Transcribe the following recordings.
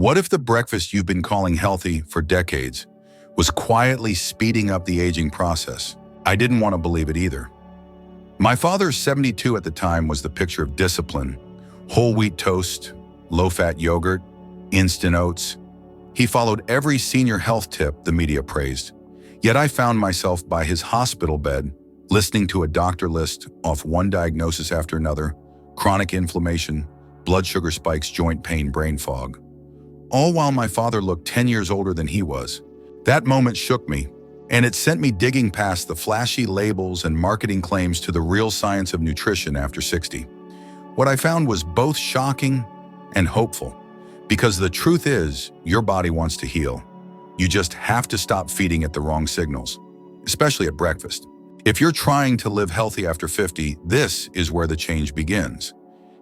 What if the breakfast you've been calling healthy for decades was quietly speeding up the aging process? I didn't want to believe it either. My father, 72 at the time, was the picture of discipline: whole wheat toast, low-fat yogurt, instant oats. He followed every senior health tip the media praised. Yet I found myself by his hospital bed, listening to a doctor list off one diagnosis after another: chronic inflammation, blood sugar spikes, joint pain, brain fog. All while my father looked 10 years older than he was. That moment shook me, and it sent me digging past the flashy labels and marketing claims to the real science of nutrition after 60. What I found was both shocking and hopeful, because the truth is, your body wants to heal. You just have to stop feeding it the wrong signals, especially at breakfast. If you're trying to live healthy after 50, this is where the change begins.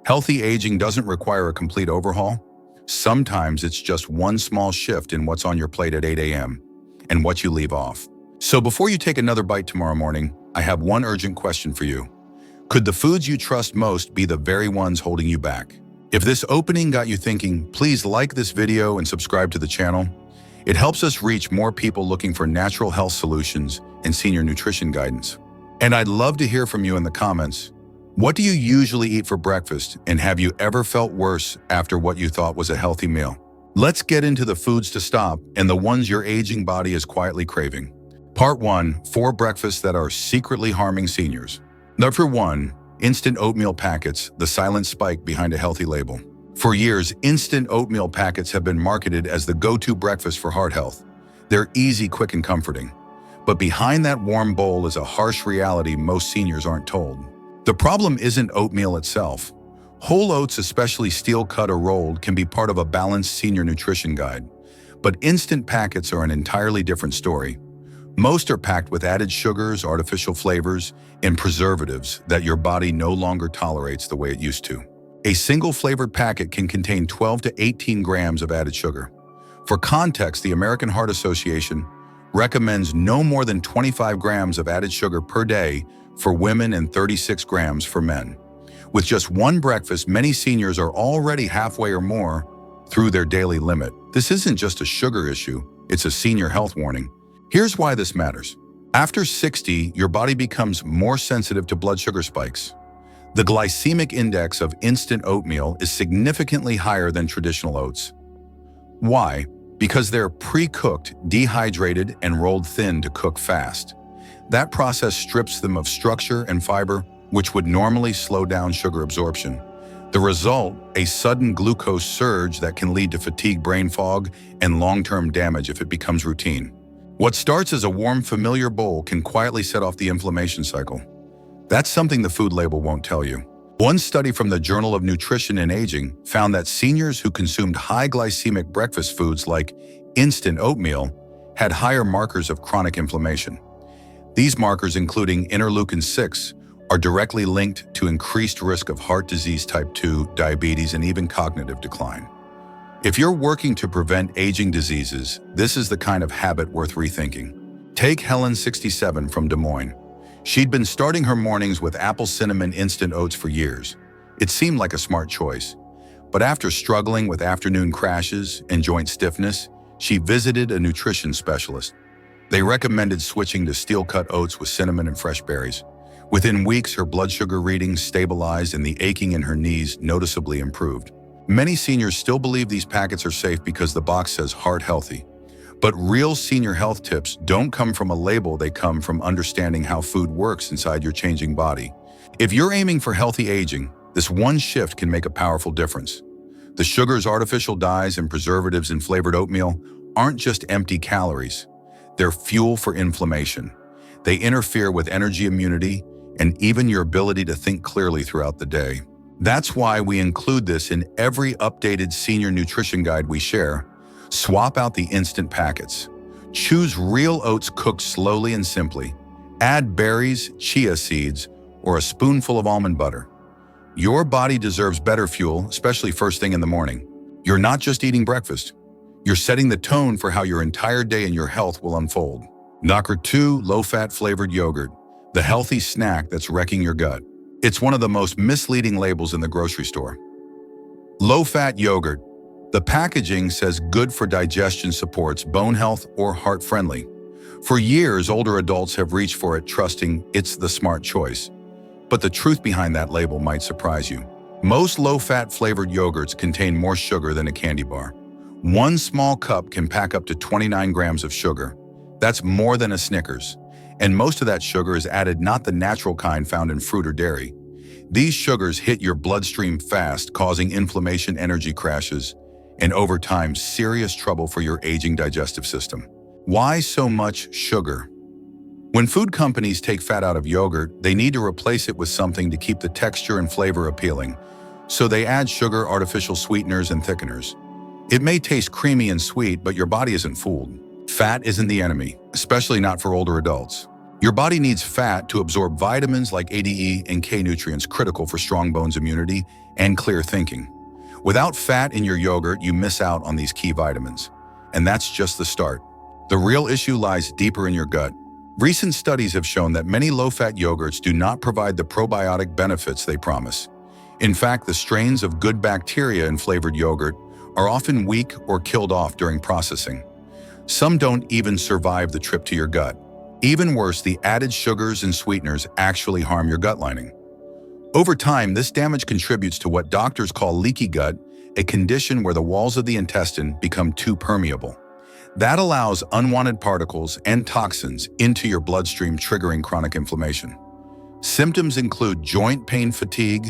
Healthy aging doesn't require a complete overhaul. Sometimes it's just one small shift in what's on your plate at 8 a.m. and what you leave off. So before you take another bite tomorrow morning, I have one urgent question for you. Could the foods you trust most be the very ones holding you back? If this opening got you thinking, please like this video and subscribe to the channel. It helps us reach more people looking for natural health solutions and senior nutrition guidance. And I'd love to hear from you in the comments. What do you usually eat for breakfast, and have you ever felt worse after what you thought was a healthy meal? Let's get into the foods to stop and the ones your aging body is quietly craving. Part 1, 4 breakfasts that are secretly harming seniors. Number 1, instant oatmeal packets, the silent spike behind a healthy label. For years, instant oatmeal packets have been marketed as the go-to breakfast for heart health. They're easy, quick, and comforting. But behind that warm bowl is a harsh reality most seniors aren't told. The problem isn't oatmeal itself. Whole oats, especially steel-cut or rolled, can be part of a balanced senior nutrition guide. But instant packets are an entirely different story. Most are packed with added sugars, artificial flavors, and preservatives that your body no longer tolerates the way it used to. A single flavored packet can contain 12 to 18 grams of added sugar. For context, the American Heart Association recommends no more than 25 grams of added sugar per day for women and 36 grams for men. With just one breakfast, many seniors are already halfway or more through their daily limit. This isn't just a sugar issue, it's a senior health warning. Here's why this matters. After 60, your body becomes more sensitive to blood sugar spikes. The glycemic index of instant oatmeal is significantly higher than traditional oats. Why? Because they're pre-cooked, dehydrated, and rolled thin to cook fast. That process strips them of structure and fiber, which would normally slow down sugar absorption. The result, a sudden glucose surge that can lead to fatigue, brain fog, and long-term damage if it becomes routine. What starts as a warm, familiar bowl can quietly set off the inflammation cycle. That's something the food label won't tell you. One study from the Journal of Nutrition and Aging found that seniors who consumed high glycemic breakfast foods like instant oatmeal had higher markers of chronic inflammation. These markers, including interleukin-6, are directly linked to increased risk of heart disease type 2, diabetes, and even cognitive decline. If you're working to prevent aging diseases, this is the kind of habit worth rethinking. Take Helen, 67, from Des Moines. She'd been starting her mornings with apple cinnamon instant oats for years. It seemed like a smart choice. But after struggling with afternoon crashes and joint stiffness, she visited a nutrition specialist. They recommended switching to steel-cut oats with cinnamon and fresh berries. Within weeks, her blood sugar readings stabilized and the aching in her knees noticeably improved. Many seniors still believe these packets are safe because the box says heart healthy. But real senior health tips don't come from a label, they come from understanding how food works inside your changing body. If you're aiming for healthy aging, this one shift can make a powerful difference. The sugars, artificial dyes, and preservatives in flavored oatmeal aren't just empty calories. They're fuel for inflammation. They interfere with energy, immunity, and even your ability to think clearly throughout the day. That's why we include this in every updated senior nutrition guide we share. Swap out the instant packets. Choose real oats cooked slowly and simply. Add berries, chia seeds, or a spoonful of almond butter. Your body deserves better fuel, especially first thing in the morning. You're not just eating breakfast. You're setting the tone for how your entire day and your health will unfold. Number 2, low-fat flavored yogurt, the healthy snack that's wrecking your gut. It's one of the most misleading labels in the grocery store. Low-fat yogurt. The packaging says good for digestion, supports bone health, or heart-friendly. For years, older adults have reached for it, trusting it's the smart choice. But the truth behind that label might surprise you. Most low-fat flavored yogurts contain more sugar than a candy bar. One small cup can pack up to 29 grams of sugar. That's more than a Snickers. And most of that sugar is added, not the natural kind found in fruit or dairy. These sugars hit your bloodstream fast, causing inflammation, energy crashes, and over time, serious trouble for your aging digestive system. Why so much sugar? When food companies take fat out of yogurt, they need to replace it with something to keep the texture and flavor appealing. So they add sugar, artificial sweeteners, and thickeners. It may taste creamy and sweet, but your body isn't fooled. Fat isn't the enemy, especially not for older adults. Your body needs fat to absorb vitamins like A, D, E, and K, nutrients critical for strong bones, immunity, and clear thinking. Without fat in your yogurt, you miss out on these key vitamins. And that's just the start. The real issue lies deeper in your gut. Recent studies have shown that many low-fat yogurts do not provide the probiotic benefits they promise. In fact, the strains of good bacteria in flavored yogurt are often weak or killed off during processing. Some don't even survive the trip to your gut. Even worse, the added sugars and sweeteners actually harm your gut lining. Over time, this damage contributes to what doctors call leaky gut, a condition where the walls of the intestine become too permeable. That allows unwanted particles and toxins into your bloodstream, triggering chronic inflammation. Symptoms include joint pain, fatigue,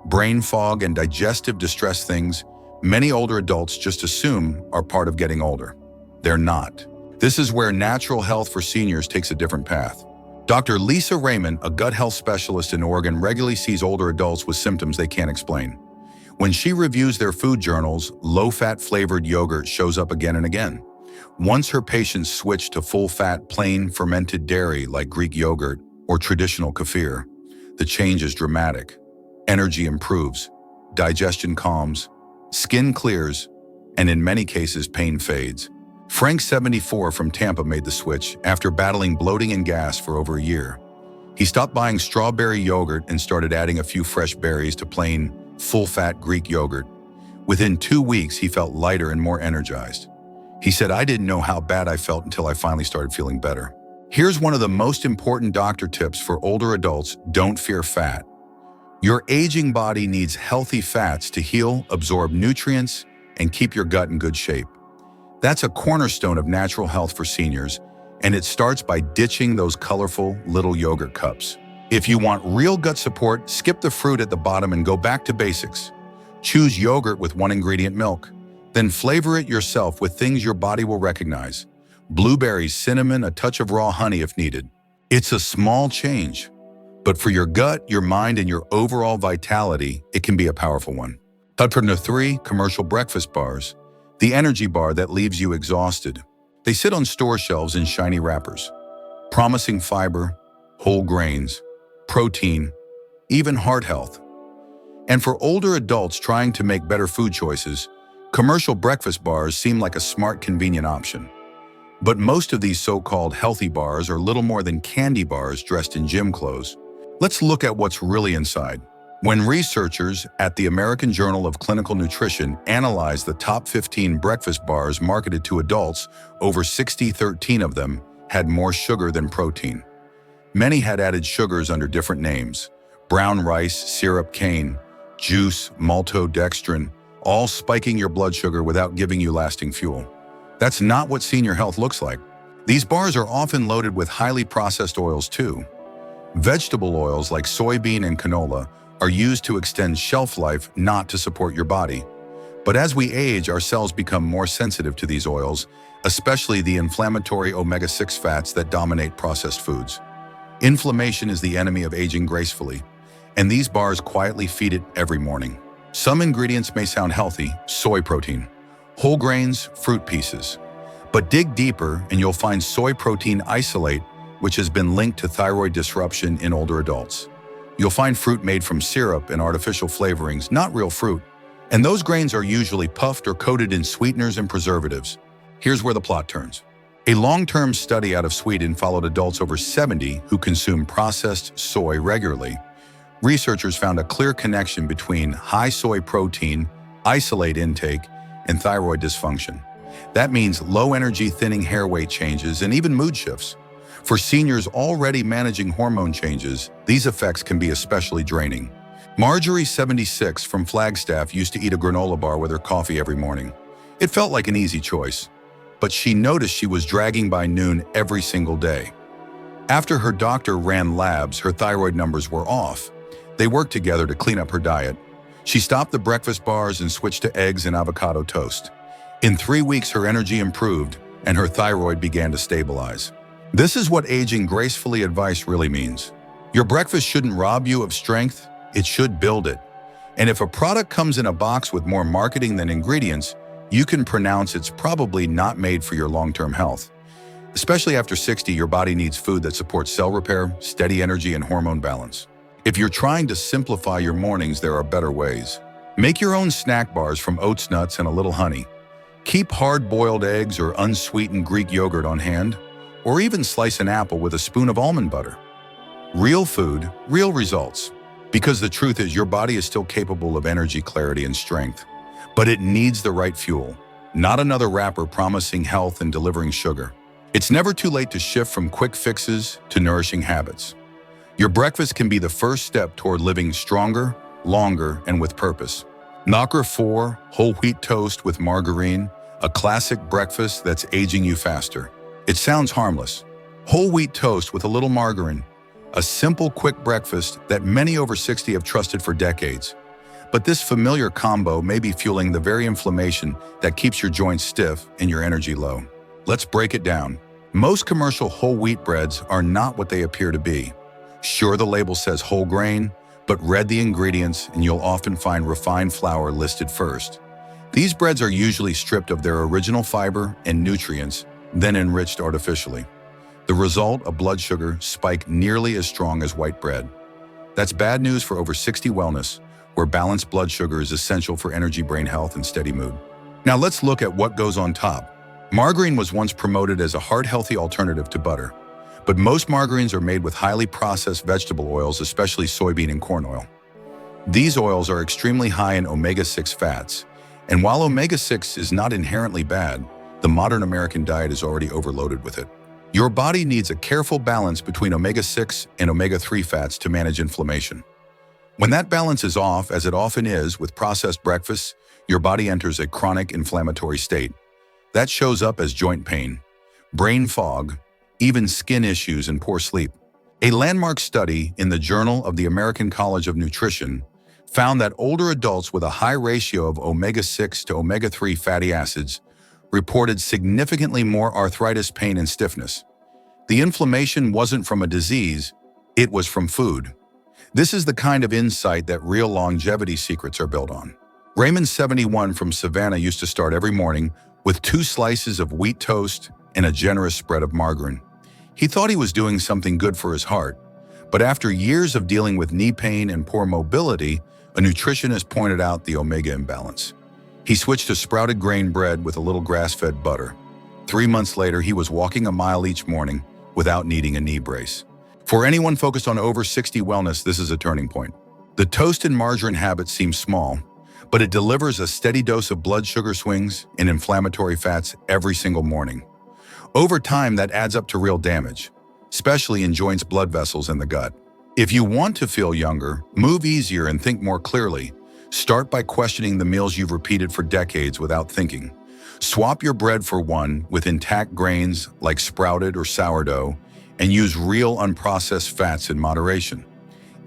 brain fog, and digestive distress, things many older adults just assume are part of getting older. They're not. This is where natural health for seniors takes a different path. Dr. Lisa Raymond, a gut health specialist in Oregon, regularly sees older adults with symptoms they can't explain. When she reviews their food journals, low-fat flavored yogurt shows up again and again. Once her patients switch to full-fat, plain fermented dairy like Greek yogurt or traditional kefir, the change is dramatic. Energy improves, digestion calms, skin clears, and in many cases, pain fades. Frank, 74, from Tampa, made the switch after battling bloating and gas for over a year. He stopped buying strawberry yogurt and started adding a few fresh berries to plain, full-fat Greek yogurt. Within 2 weeks, he felt lighter and more energized. He said, "I didn't know how bad I felt until I finally started feeling better." Here's one of the most important doctor tips for older adults: don't fear fat. Your aging body needs healthy fats to heal, absorb nutrients, and keep your gut in good shape. That's a cornerstone of natural health for seniors, and it starts by ditching those colorful little yogurt cups. If you want real gut support, skip the fruit at the bottom and go back to basics. Choose yogurt with one-ingredient milk. Then flavor it yourself with things your body will recognize: blueberries, cinnamon, a touch of raw honey if needed. It's a small change, but for your gut, your mind, and your overall vitality, it can be a powerful one. Tip number 3, commercial breakfast bars. The energy bar that leaves you exhausted. They sit on store shelves in shiny wrappers, promising fiber, whole grains, protein, even heart health. And for older adults trying to make better food choices, commercial breakfast bars seem like a smart, convenient option. But most of these so-called healthy bars are little more than candy bars dressed in gym clothes. Let's look at what's really inside. When researchers at the American Journal of Clinical Nutrition analyzed the top 15 breakfast bars marketed to adults, over 13 of them had more sugar than protein. Many had added sugars under different names: brown rice, syrup, cane, juice, maltodextrin, all spiking your blood sugar without giving you lasting fuel. That's not what senior health looks like. These bars are often loaded with highly processed oils too. Vegetable oils like soybean and canola are used to extend shelf life, not to support your body. But as we age, our cells become more sensitive to these oils, especially the inflammatory omega-6 fats that dominate processed foods. Inflammation is the enemy of aging gracefully, and these bars quietly feed it every morning. Some ingredients may sound healthy: soy protein, whole grains, fruit pieces. But dig deeper and you'll find soy protein isolate, which has been linked to thyroid disruption in older adults. You'll find fruit made from syrup and artificial flavorings, not real fruit. And those grains are usually puffed or coated in sweeteners and preservatives. Here's where the plot turns. A long-term study out of Sweden followed adults over 70 who consume processed soy regularly. Researchers found a clear connection between high soy protein, isolate intake, and thyroid dysfunction. That means low energy, thinning, hair weight changes, and even mood shifts. For seniors already managing hormone changes, these effects can be especially draining. Marjorie, 76, from Flagstaff used to eat a granola bar with her coffee every morning. It felt like an easy choice, but she noticed she was dragging by noon every single day. After her doctor ran labs, her thyroid numbers were off. They worked together to clean up her diet. She stopped the breakfast bars and switched to eggs and avocado toast. In 3 weeks, her energy improved and her thyroid began to stabilize. This is what aging gracefully advice really means. Your breakfast shouldn't rob you of strength, it should build it. And if a product comes in a box with more marketing than ingredients, you can pronounce it's probably not made for your long-term health. Especially after 60, your body needs food that supports cell repair, steady energy, and hormone balance. If you're trying to simplify your mornings, there are better ways. Make your own snack bars from oats, nuts, and a little honey. Keep hard-boiled eggs or unsweetened Greek yogurt on hand, or even slice an apple with a spoon of almond butter. Real food, real results. Because the truth is, your body is still capable of energy, clarity, and strength. But it needs the right fuel, not another wrapper promising health and delivering sugar. It's never too late to shift from quick fixes to nourishing habits. Your breakfast can be the first step toward living stronger, longer, and with purpose. Knocker 4, whole wheat toast with margarine, a classic breakfast that's aging you faster. It sounds harmless. Whole wheat toast with a little margarine, a simple, quick breakfast that many over 60 have trusted for decades. But this familiar combo may be fueling the very inflammation that keeps your joints stiff and your energy low. Let's break it down. Most commercial whole wheat breads are not what they appear to be. Sure, the label says whole grain, but read the ingredients and you'll often find refined flour listed first. These breads are usually stripped of their original fiber and nutrients, then enriched artificially. The result, a blood sugar spike nearly as strong as white bread. That's bad news for over 60 wellness, where balanced blood sugar is essential for energy, brain health, and steady mood. Now let's look at what goes on top. Margarine was once promoted as a heart-healthy alternative to butter, but most margarines are made with highly processed vegetable oils, especially soybean and corn oil. These oils are extremely high in omega-6 fats, and while omega-6 is not inherently bad, the modern American diet is already overloaded with it. Your body needs a careful balance between omega-6 and omega-3 fats to manage inflammation. When that balance is off, as it often is with processed breakfasts, your body enters a chronic inflammatory state. That shows up as joint pain, brain fog, even skin issues and poor sleep. A landmark study in the Journal of the American College of Nutrition found that older adults with a high ratio of omega-6 to omega-3 fatty acids reported significantly more arthritis, pain, and stiffness. The inflammation wasn't from a disease, it was from food. This is the kind of insight that real longevity secrets are built on. Raymond, 71, from Savannah used to start every morning with 2 slices of wheat toast and a generous spread of margarine. He thought he was doing something good for his heart, but after years of dealing with knee pain and poor mobility, a nutritionist pointed out the omega imbalance. He switched to sprouted grain bread with a little grass-fed butter. 3 months later, he was walking a mile each morning without needing a knee brace. For anyone focused on over 60 wellness, this is a turning point. The toast and margarine habit seems small, but it delivers a steady dose of blood sugar swings and inflammatory fats every single morning. Over time, that adds up to real damage, especially in joints, blood vessels, and the gut. If you want to feel younger, move easier, and think more clearly, start by questioning the meals you've repeated for decades without thinking. Swap your bread for one with intact grains like sprouted or sourdough, and use real unprocessed fats in moderation.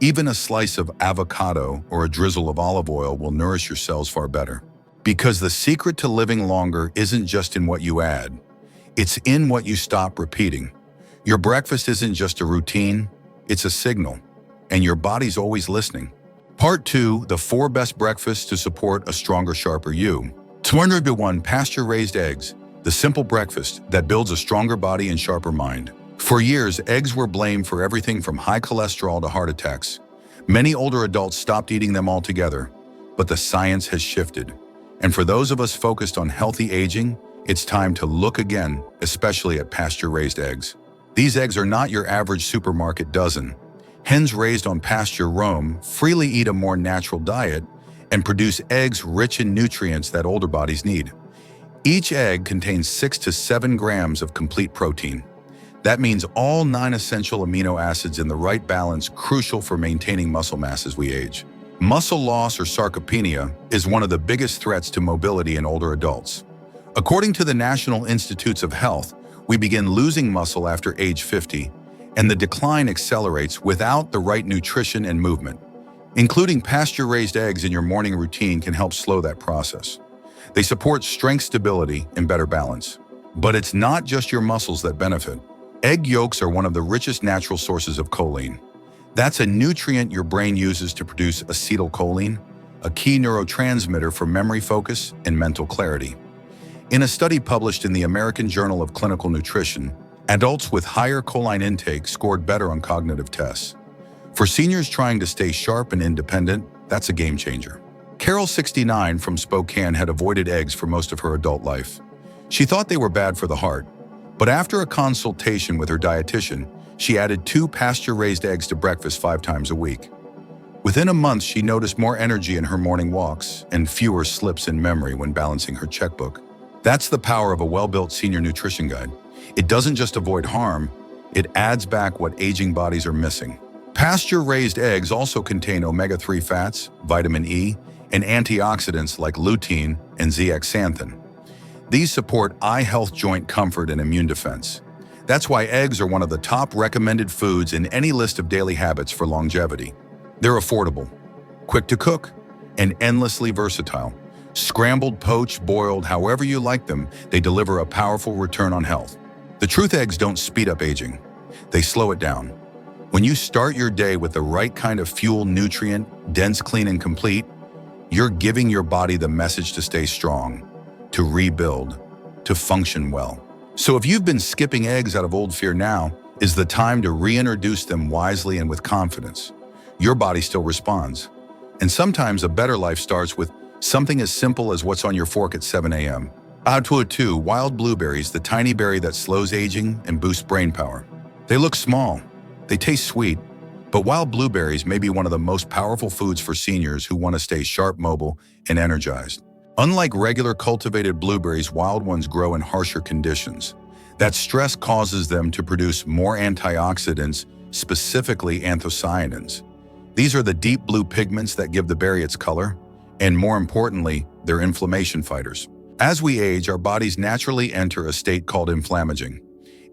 Even a slice of avocado or a drizzle of olive oil will nourish your cells far better. Because the secret to living longer isn't just in what you add, it's in what you stop repeating. Your breakfast isn't just a routine, it's a signal, and your body's always listening. Part 2, the 4 best breakfasts to support a stronger, sharper you. 201, pasture-raised eggs, the simple breakfast that builds a stronger body and sharper mind. For years, eggs were blamed for everything from high cholesterol to heart attacks. Many older adults stopped eating them altogether, but the science has shifted. And for those of us focused on healthy aging, it's time to look again, especially at pasture-raised eggs. These eggs are not your average supermarket dozen. Hens raised on pasture roam, freely eat a more natural diet, and produce eggs rich in nutrients that older bodies need. Each egg contains 6 to 7 grams of complete protein. That means all 9 essential amino acids in the right balance, crucial for maintaining muscle mass as we age. Muscle loss or sarcopenia is one of the biggest threats to mobility in older adults. According to the National Institutes of Health, we begin losing muscle after age 50, and the decline accelerates without the right nutrition and movement. Including pasture-raised eggs in your morning routine can help slow that process. They support strength stability and better balance. But it's not just your muscles that benefit. Egg yolks are one of the richest natural sources of choline. That's a nutrient your brain uses to produce acetylcholine, a key neurotransmitter for memory focus and mental clarity. In a study published in the American Journal of Clinical Nutrition, adults with higher choline intake scored better on cognitive tests. For seniors trying to stay sharp and independent, that's a game changer. Carol, 69, from Spokane, had avoided eggs for most of her adult life. She thought they were bad for the heart, but after a consultation with her dietitian, she added 2 pasture-raised eggs to breakfast 5 times a week. Within a month, she noticed more energy in her morning walks and fewer slips in memory when balancing her checkbook. That's the power of a well-built senior nutrition guide. It doesn't just avoid harm, it adds back what aging bodies are missing. Pasture-raised eggs also contain omega-3 fats, vitamin E, and antioxidants like lutein and zeaxanthin. These support eye health, joint comfort, and immune defense. That's why eggs are one of the top recommended foods in any list of daily habits for longevity. They're affordable, quick to cook, and endlessly versatile. Scrambled, poached, boiled, however you like them, they deliver a powerful return on health. The truth, eggs don't speed up aging. They slow it down. When you start your day with the right kind of fuel, nutrient, dense, clean, and complete, you're giving your body the message to stay strong, to rebuild, to function well. So if you've been skipping eggs out of old fear, now is the time to reintroduce them wisely and with confidence. Your body still responds. And sometimes a better life starts with something as simple as what's on your fork at 7 a.m. Two, wild blueberries, the tiny berry that slows aging and boosts brain power. They look small, they taste sweet, but wild blueberries may be one of the most powerful foods for seniors who want to stay sharp, mobile, and energized. Unlike regular cultivated blueberries, wild ones grow in harsher conditions. That stress causes them to produce more antioxidants, specifically anthocyanins. These are the deep blue pigments that give the berry its color, and more importantly, they're inflammation fighters. As we age, our bodies naturally enter a state called inflammaging.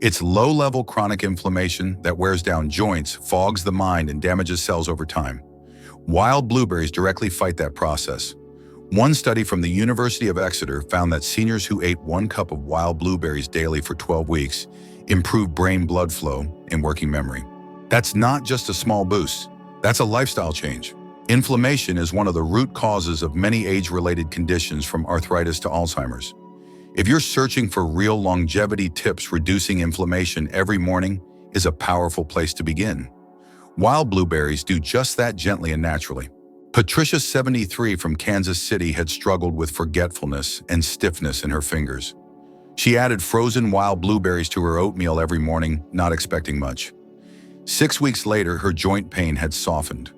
It's low-level chronic inflammation that wears down joints, fogs the mind, and damages cells over time. Wild blueberries directly fight that process. One study from the University of Exeter found that seniors who ate 1 cup of wild blueberries daily for 12 weeks improved brain blood flow and working memory. That's not just a small boost, that's a lifestyle change. Inflammation is one of the root causes of many age-related conditions, from arthritis to Alzheimer's. If you're searching for real longevity tips, reducing inflammation every morning is a powerful place to begin. Wild blueberries do just that, gently and naturally. Patricia, 73, from Kansas City, had struggled with forgetfulness and stiffness in her fingers. She added frozen wild blueberries to her oatmeal every morning, not expecting much. 6 weeks later, her joint pain had softened.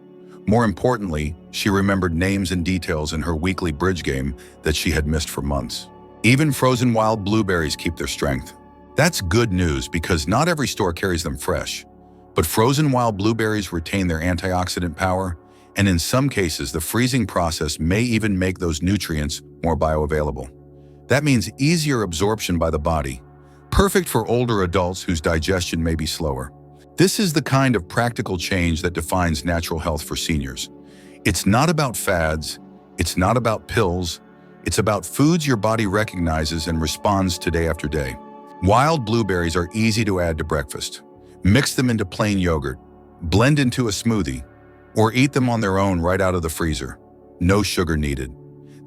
More importantly, she remembered names and details in her weekly bridge game that she had missed for months. Even frozen wild blueberries keep their strength. That's good news, because not every store carries them fresh. But frozen wild blueberries retain their antioxidant power, and in some cases, the freezing process may even make those nutrients more bioavailable. That means easier absorption by the body, perfect for older adults whose digestion may be slower. This is the kind of practical change that defines natural health for seniors. It's not about fads, it's not about pills, it's about foods your body recognizes and responds to day after day. Wild blueberries are easy to add to breakfast. Mix them into plain yogurt, blend into a smoothie, or eat them on their own right out of the freezer. No sugar needed.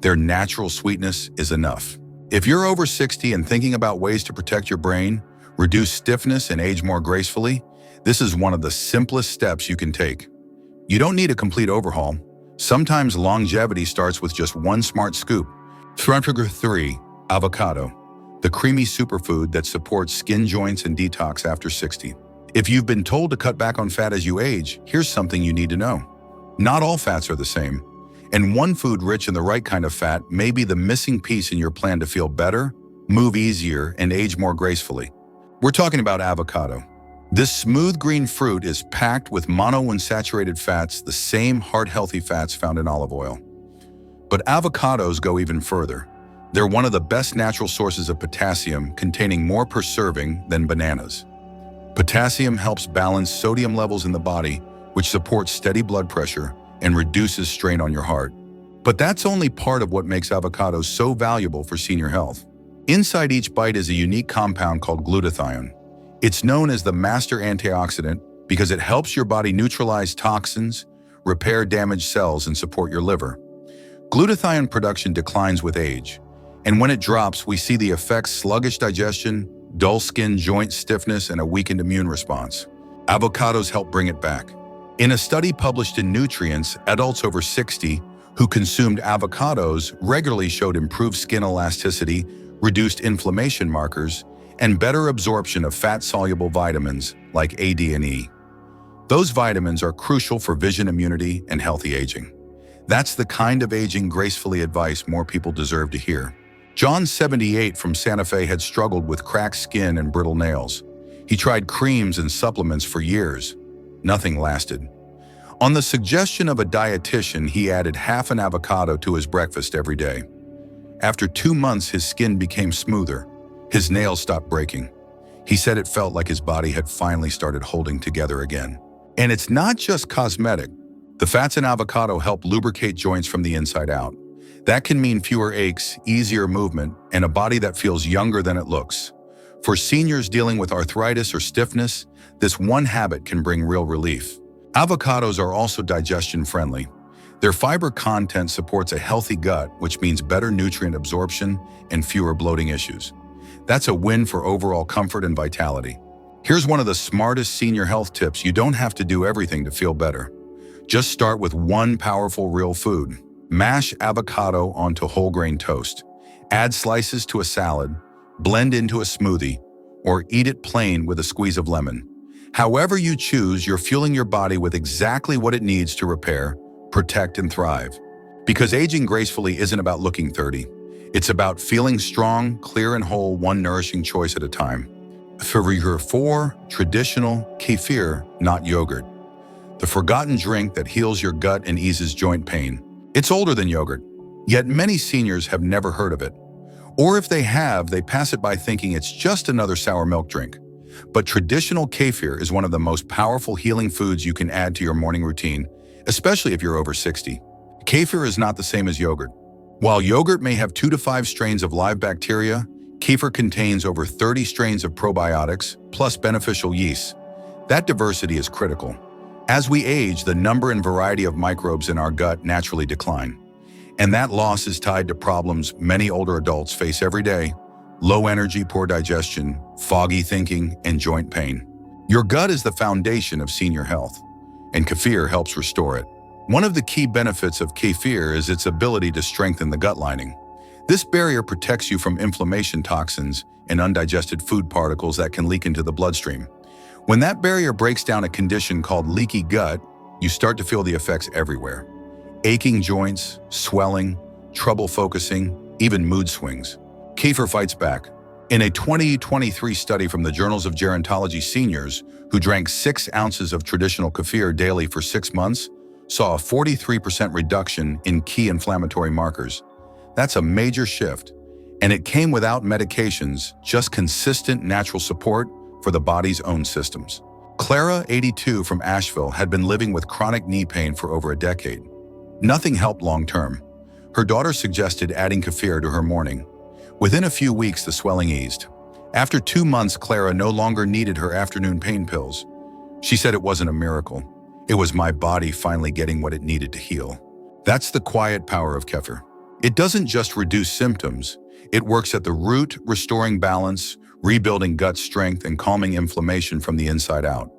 Their natural sweetness is enough. If you're over 60 and thinking about ways to protect your brain, reduce stiffness, and age more gracefully, this is one of the simplest steps you can take. You don't need a complete overhaul. Sometimes longevity starts with just one smart scoop. 3, avocado, the creamy superfood that supports skin, joints, and detox after 60. If you've been told to cut back on fat as you age, here's something you need to know. Not all fats are the same. And one food rich in the right kind of fat may be the missing piece in your plan to feel better, move easier, and age more gracefully. We're talking about avocado. This smooth green fruit is packed with monounsaturated fats, the same heart-healthy fats found in olive oil. But avocados go even further. They're one of the best natural sources of potassium, containing more per serving than bananas. Potassium helps balance sodium levels in the body, which supports steady blood pressure and reduces strain on your heart. But that's only part of what makes avocados so valuable for senior health. Inside each bite is a unique compound called glutathione. It's known as the master antioxidant because it helps your body neutralize toxins, repair damaged cells, and support your liver. Glutathione production declines with age, and when it drops, we see the effects: sluggish digestion, dull skin, joint stiffness, and a weakened immune response. Avocados help bring it back. In a study published in Nutrients, adults over 60 who consumed avocados regularly showed improved skin elasticity, reduced inflammation markers, and better absorption of fat-soluble vitamins like A, D, and E. Those vitamins are crucial for vision, immunity, and healthy aging. That's the kind of aging gracefully advice more people deserve to hear. John, 78, from Santa Fe, had struggled with cracked skin and brittle nails. He tried creams and supplements for years. Nothing lasted. On the suggestion of a dietitian, he added half an avocado to his breakfast every day. After 2 months, his skin became smoother. His nails stopped breaking. He said it felt like his body had finally started holding together again. And it's not just cosmetic. The fats in avocado help lubricate joints from the inside out. That can mean fewer aches, easier movement, and a body that feels younger than it looks. For seniors dealing with arthritis or stiffness, this one habit can bring real relief. Avocados are also digestion-friendly. Their fiber content supports a healthy gut, which means better nutrient absorption and fewer bloating issues. That's a win for overall comfort and vitality. Here's one of the smartest senior health tips: you don't have to do everything to feel better. Just start with one powerful real food. Mash avocado onto whole grain toast. Add slices to a salad, blend into a smoothie, or eat it plain with a squeeze of lemon. However you choose, you're fueling your body with exactly what it needs to repair, protect, and thrive. Because aging gracefully isn't about looking 30. It's about feeling strong, clear, and whole, one nourishing choice at a time. Figure 4, traditional kefir, not yogurt. The forgotten drink that heals your gut and eases joint pain. It's older than yogurt, yet many seniors have never heard of it. Or if they have, they pass it by thinking it's just another sour milk drink. But traditional kefir is one of the most powerful healing foods you can add to your morning routine, especially if you're over 60. Kefir is not the same as yogurt. While yogurt may have 2 to 5 strains of live bacteria, kefir contains over 30 strains of probiotics, plus beneficial yeasts. That diversity is critical. As we age, the number and variety of microbes in our gut naturally decline. And that loss is tied to problems many older adults face every day: low energy, poor digestion, foggy thinking, and joint pain. Your gut is the foundation of senior health, and kefir helps restore it. One of the key benefits of kefir is its ability to strengthen the gut lining. This barrier protects you from inflammation, toxins, and undigested food particles that can leak into the bloodstream. When that barrier breaks down, a condition called leaky gut, you start to feel the effects everywhere: aching joints, swelling, trouble focusing, even mood swings. Kefir fights back. In a 2023 study from the Journals of Gerontology, seniors who drank 6 ounces of traditional kefir daily for 6 months saw a 43% reduction in key inflammatory markers. That's a major shift, and it came without medications, just consistent natural support for the body's own systems. Clara, 82, from Asheville, had been living with chronic knee pain for over a decade. Nothing helped long-term. Her daughter suggested adding kefir to her morning. Within a few weeks, the swelling eased. After 2 months, Clara no longer needed her afternoon pain pills. She said it wasn't a miracle. It was my body finally getting what it needed to heal. That's the quiet power of kefir. It doesn't just reduce symptoms. It works at the root, restoring balance, rebuilding gut strength, and calming inflammation from the inside out.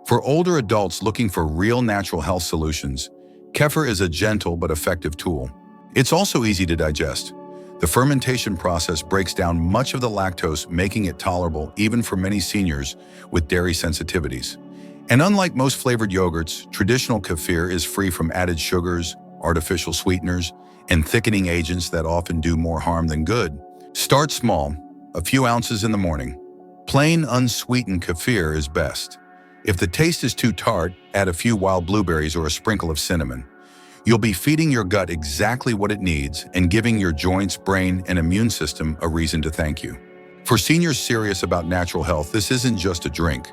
For older adults looking for real natural health solutions, kefir is a gentle but effective tool. It's also easy to digest. The fermentation process breaks down much of the lactose, making it tolerable even for many seniors with dairy sensitivities. And unlike most flavored yogurts, traditional kefir is free from added sugars, artificial sweeteners, and thickening agents that often do more harm than good. Start small, a few ounces in the morning. Plain unsweetened kefir is best. If the taste is too tart, add a few wild blueberries or a sprinkle of cinnamon. You'll be feeding your gut exactly what it needs and giving your joints, brain, and immune system a reason to thank you. For seniors serious about natural health, this isn't just a drink.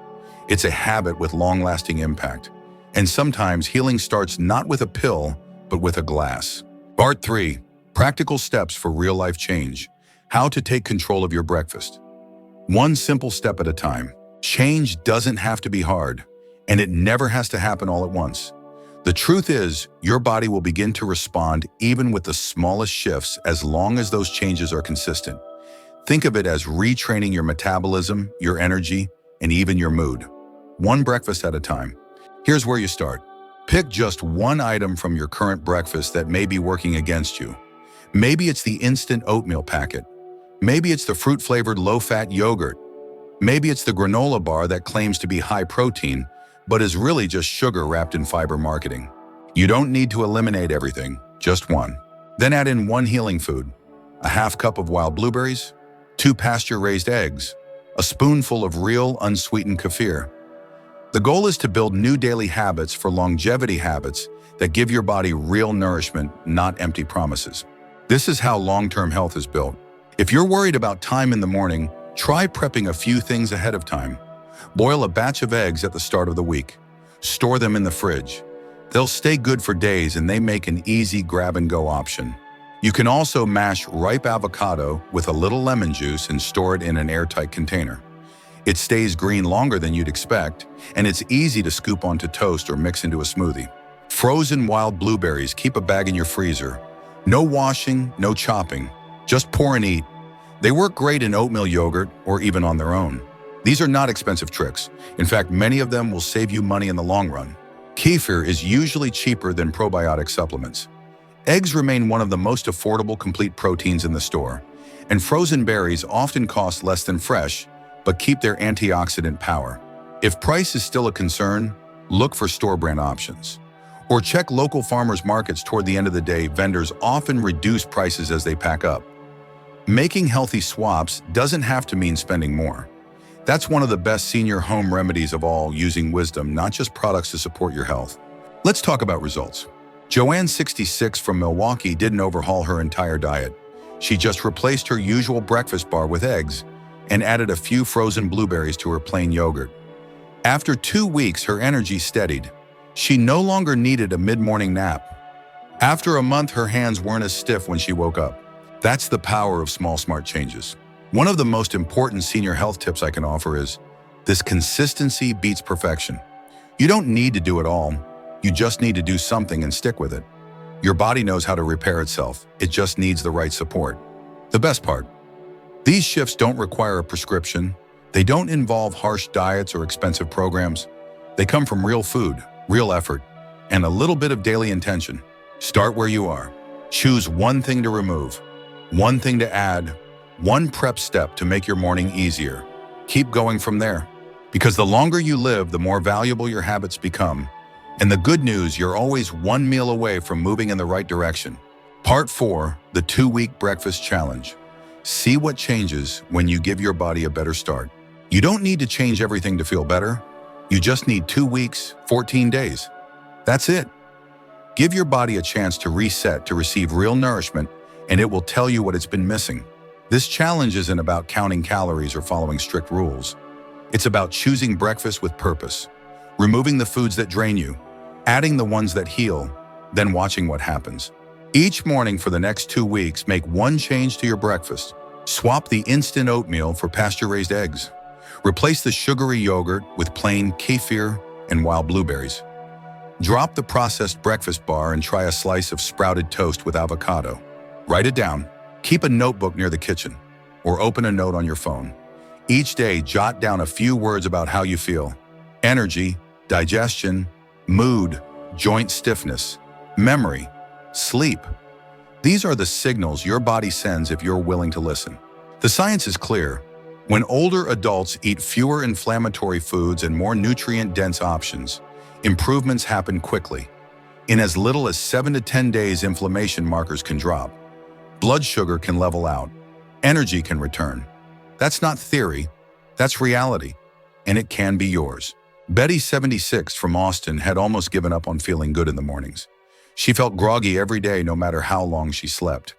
It's a habit with long-lasting impact. And sometimes healing starts not with a pill, but with a glass. Part 3. Practical steps for real-life change. How to take control of your breakfast. One simple step at a time. Change doesn't have to be hard, and it never has to happen all at once. The truth is, your body will begin to respond even with the smallest shifts as long as those changes are consistent. Think of it as retraining your metabolism, your energy, and even your mood. One breakfast at a time. Here's where you start. Pick just one item from your current breakfast that may be working against you. Maybe it's the instant oatmeal packet. Maybe it's the fruit-flavored low-fat yogurt. Maybe it's the granola bar that claims to be high protein, but is really just sugar wrapped in fiber marketing. You don't need to eliminate everything, just one. Then add in one healing food, a half cup of wild blueberries, 2 pasture-raised eggs, a spoonful of real unsweetened kefir. The goal is to build new daily habits for longevity habits that give your body real nourishment, not empty promises. This is how long-term health is built. If you're worried about time in the morning, try prepping a few things ahead of time. Boil a batch of eggs at the start of the week. Store them in the fridge. They'll stay good for days and they make an easy grab-and-go option. You can also mash ripe avocado with a little lemon juice and store it in an airtight container. It stays green longer than you'd expect, and it's easy to scoop onto toast or mix into a smoothie. Frozen wild blueberries, keep a bag in your freezer. No washing, no chopping. Just pour and eat. They work great in oatmeal yogurt or even on their own. These are not expensive tricks. In fact, many of them will save you money in the long run. Kefir is usually cheaper than probiotic supplements. Eggs remain one of the most affordable complete proteins in the store, and frozen berries often cost less than fresh, but keep their antioxidant power. If price is still a concern, look for store-brand options. Or check local farmers markets. Toward the end of the day, vendors often reduce prices as they pack up. Making healthy swaps doesn't have to mean spending more. That's one of the best senior home remedies of all, using wisdom, not just products to support your health. Let's talk about results. Joanne, 66, from Milwaukee, didn't overhaul her entire diet. She just replaced her usual breakfast bar with eggs and added a few frozen blueberries to her plain yogurt. After 2 weeks, her energy steadied. She no longer needed a mid-morning nap. After a month, her hands weren't as stiff when she woke up. That's the power of small, smart changes. One of the most important senior health tips I can offer is, this consistency beats perfection. You don't need to do it all. You just need to do something and stick with it. Your body knows how to repair itself. It just needs the right support. The best part, these shifts don't require a prescription. They don't involve harsh diets or expensive programs. They come from real food, real effort, and a little bit of daily intention. Start where you are. Choose one thing to remove, one thing to add, one prep step to make your morning easier. Keep going from there. Because the longer you live, the more valuable your habits become. And the good news, you're always one meal away from moving in the right direction. Part 4, the 2-week breakfast challenge. See what changes when you give your body a better start. You don't need to change everything to feel better. You just need 2 weeks, 14 days. That's it. Give your body a chance to reset, to receive real nourishment, and it will tell you what it's been missing. This challenge isn't about counting calories or following strict rules. It's about choosing breakfast with purpose, removing the foods that drain you, adding the ones that heal, then watching what happens. Each morning for the next 2 weeks, make one change to your breakfast. Swap the instant oatmeal for pasture-raised eggs. Replace the sugary yogurt with plain kefir and wild blueberries. Drop the processed breakfast bar and try a slice of sprouted toast with avocado. Write it down. Keep a notebook near the kitchen, or open a note on your phone. Each day, jot down a few words about how you feel. Energy, digestion, mood, joint stiffness, memory, sleep. These are the signals your body sends if you're willing to listen. The science is clear. When older adults eat fewer inflammatory foods and more nutrient-dense options, improvements happen quickly. In as little as 7 to 10 days, inflammation markers can drop. Blood sugar can level out. Energy can return. That's not theory, that's reality, and it can be yours. Betty, 76, from Austin, had almost given up on feeling good in the mornings. She felt groggy every day, no matter how long she slept.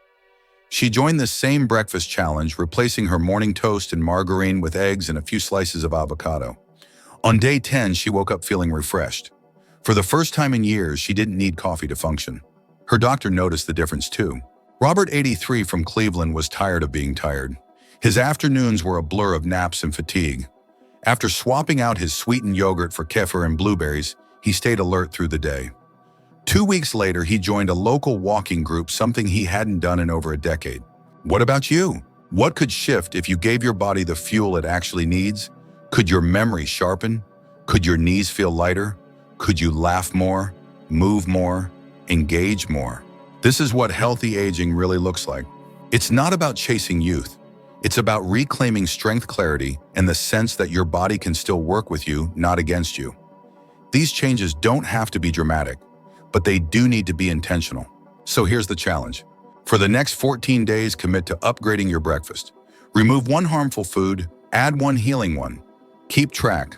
She joined this same breakfast challenge, replacing her morning toast and margarine with eggs and a few slices of avocado. On day 10, she woke up feeling refreshed. For the first time in years, she didn't need coffee to function. Her doctor noticed the difference too. Robert, 83, from Cleveland, was tired of being tired. His afternoons were a blur of naps and fatigue. After swapping out his sweetened yogurt for kefir and blueberries, he stayed alert through the day. 2 weeks later, he joined a local walking group, something he hadn't done in over a decade. What about you? What could shift if you gave your body the fuel it actually needs? Could your memory sharpen? Could your knees feel lighter? Could you laugh more, move more, engage more? This is what healthy aging really looks like. It's not about chasing youth. It's about reclaiming strength, clarity, and the sense that your body can still work with you, not against you. These changes don't have to be dramatic, but they do need to be intentional. So here's the challenge. For the next 14 days, commit to upgrading your breakfast. Remove one harmful food, add one healing one. Keep track,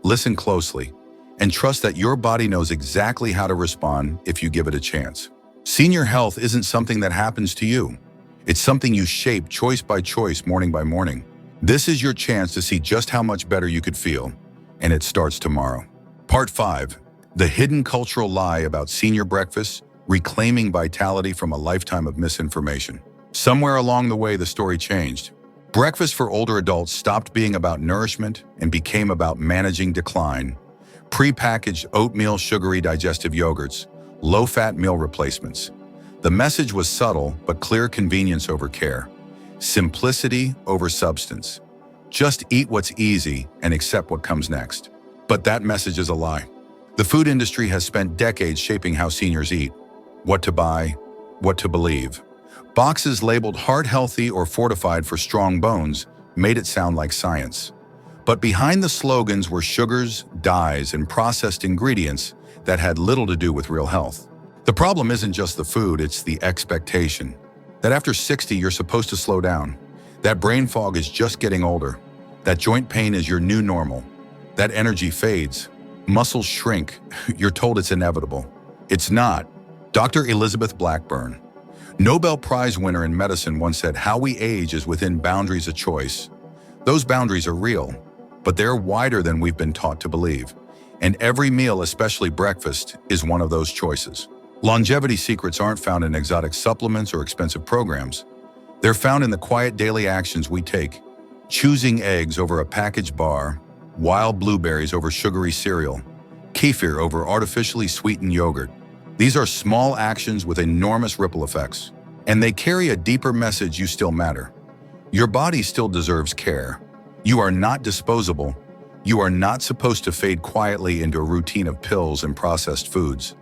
listen closely, and trust that your body knows exactly how to respond if you give it a chance. Senior health isn't something that happens to you. It's something you shape choice by choice, morning by morning. This is your chance to see just how much better you could feel, and it starts tomorrow. Part 5. The hidden cultural lie about senior breakfast, reclaiming vitality from a lifetime of misinformation. Somewhere along the way, the story changed. Breakfast for older adults stopped being about nourishment and became about managing decline. Pre-packaged oatmeal, sugary digestive yogurts, low-fat meal replacements. The message was subtle but clear: convenience over care, simplicity over substance. Just eat what's easy and accept what comes next. But that message is a lie. The food industry has spent decades shaping how seniors eat, what to buy, what to believe. Boxes labeled heart healthy or fortified for strong bones made it sound like science. But behind the slogans were sugars, dyes, and processed ingredients that had little to do with real health. The problem isn't just the food, it's the expectation. That after 60, you're supposed to slow down. That brain fog is just getting older. That joint pain is your new normal. That energy fades. Muscles shrink. You're told it's inevitable. It's not. Dr. Elizabeth Blackburn, Nobel Prize winner in medicine, once said, "How we age is within boundaries of choice." Those boundaries are real, but they're wider than we've been taught to believe. And every meal, especially breakfast, is one of those choices. Longevity secrets aren't found in exotic supplements or expensive programs. They're found in the quiet daily actions we take. Choosing eggs over a packaged bar, wild blueberries over sugary cereal, kefir over artificially sweetened yogurt. These are small actions with enormous ripple effects. And they carry a deeper message: you still matter. Your body still deserves care. You are not disposable. You are not supposed to fade quietly into a routine of pills and processed foods.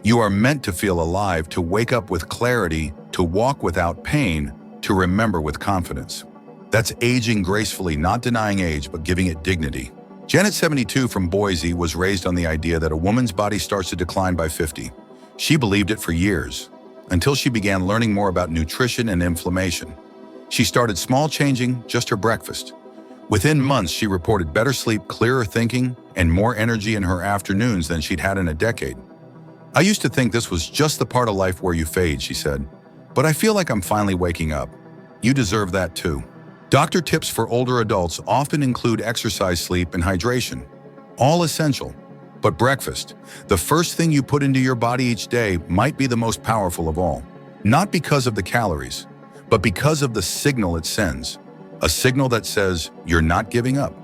You are meant to feel alive, to wake up with clarity, to walk without pain, to remember with confidence. That's aging gracefully, not denying age, but giving it dignity. Janet, 72, from Boise, was raised on the idea that a woman's body starts to decline by 50. She believed it for years, until she began learning more about nutrition and inflammation. She started small, changing just her breakfast. Within months, she reported better sleep, clearer thinking, and more energy in her afternoons than she'd had in a decade. "I used to think this was just the part of life where you fade," she said, "but I feel like I'm finally waking up." You deserve that too. Doctor tips for older adults often include exercise, sleep, and hydration. All essential. But breakfast, the first thing you put into your body each day, might be the most powerful of all. Not because of the calories, but because of the signal it sends. A signal that says, you're not giving up.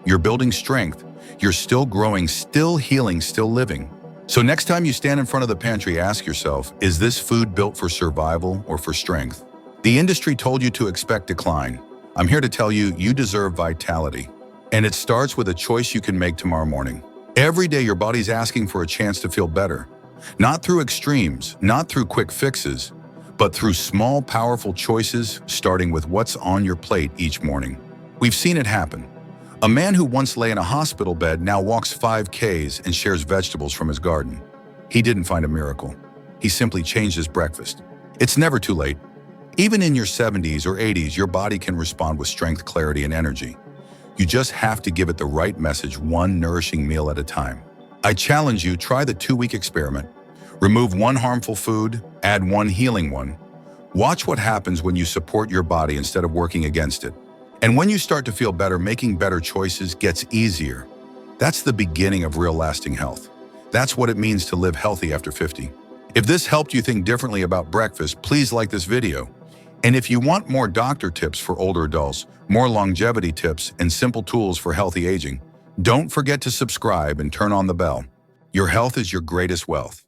You're building strength. You're still growing, still healing, still living. So next time you stand in front of the pantry, ask yourself, is this food built for survival or for strength? The industry told you to expect decline. I'm here to tell you, you deserve vitality. And it starts with a choice you can make tomorrow morning. Every day your body's asking for a chance to feel better. Not through extremes, not through quick fixes, but through small, powerful choices, starting with what's on your plate each morning. We've seen it happen. A man who once lay in a hospital bed now walks 5Ks and shares vegetables from his garden. He didn't find a miracle. He simply changed his breakfast. It's never too late. Even in your 70s or 80s, your body can respond with strength, clarity, and energy. You just have to give it the right message, one nourishing meal at a time. I challenge you, try the 2-week experiment. Remove one harmful food, add one healing one. Watch what happens when you support your body instead of working against it. And when you start to feel better, making better choices gets easier. That's the beginning of real lasting health. That's what it means to live healthy after 50. If this helped you think differently about breakfast, please like this video. And if you want more doctor tips for older adults, more longevity tips, and simple tools for healthy aging, don't forget to subscribe and turn on the bell. Your health is your greatest wealth.